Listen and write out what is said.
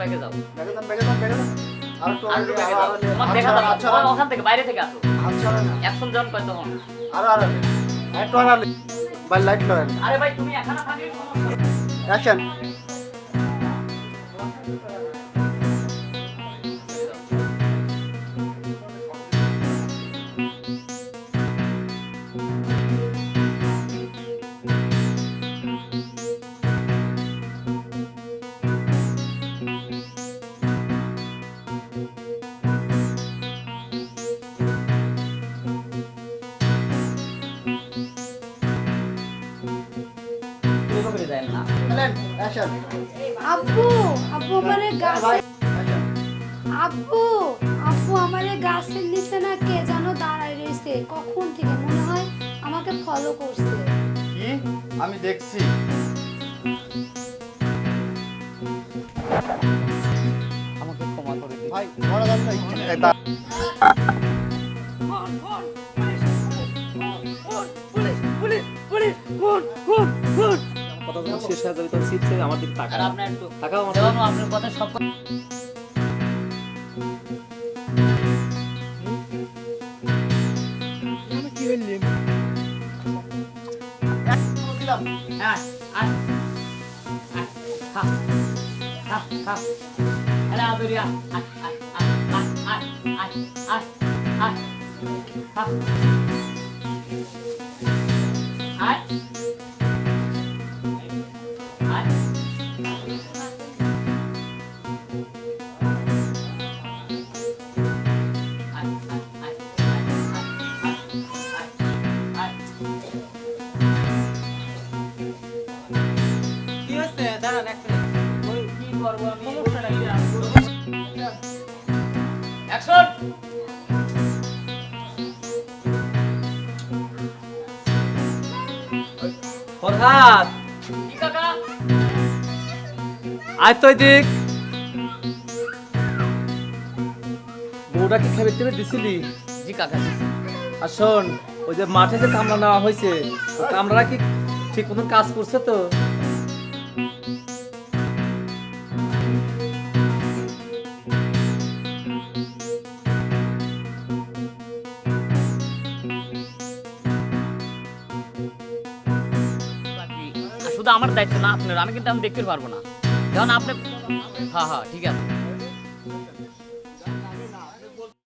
ব্যাগে যাও। ব্যাগে দাও ব্যাগে দাও ব্যাগে দাও আর একটু আর একটু ব্যাগে যাও। তোমার দেখা যাবে না। ওখান থেকে বাইরে থেকে আসো। আচ্ছা অ্যাকশন জন কয় তখন। আর একটু আর ভাই লাইট করেন আরে ভাই তুমি এখানে থাকলে সমস্যা নেই। অ্যাকশন করে দেন না। অ্যাকশন আব্বু আব্বু আমারে গাছে ভাই অ্যাকশন আব্বু আব্বু আমারে গাছের নিচে না কে যেন দাঁড়ায় রয়েছে কখন থেকে মনে হয় আমাকে ফলো করছে কি আমি দেখছি আমাকে ক্ষমা করে দিন। ভাই বড় দাম না কথা যখন শেষ হয়ে যাবে তখন চিপসে আমার দিকে আর তাকাও। আপনি একটু তাকাও আমার দেওয়ানো আপনার কথা সব দিলাম হ্যাঁ আয় আয় খা খা খা আরে আদরিয়া আয় আয় আয় আয় আয় আয় আয় খা আয় আয় কি হচ্ছে দাঁড়ান এক মিনিট কি করবো আমি অ্যাকশন ফরহাদ কি কাকা আয় তো দিক বউটা কি খাবার টেবিল দিছিলি জি কাকা আর শোন ওই যে মাঠে যে কামড়া নেওয়া হয়েছে কামড়া কি ঠিক মতন কাজ করছে তো শুধু আমার দায়িত্ব না আপনার আমি কিন্তু আমি দেখতে পারবো না যখন আপনি হ্যাঁ হ্যাঁ ঠিক আছে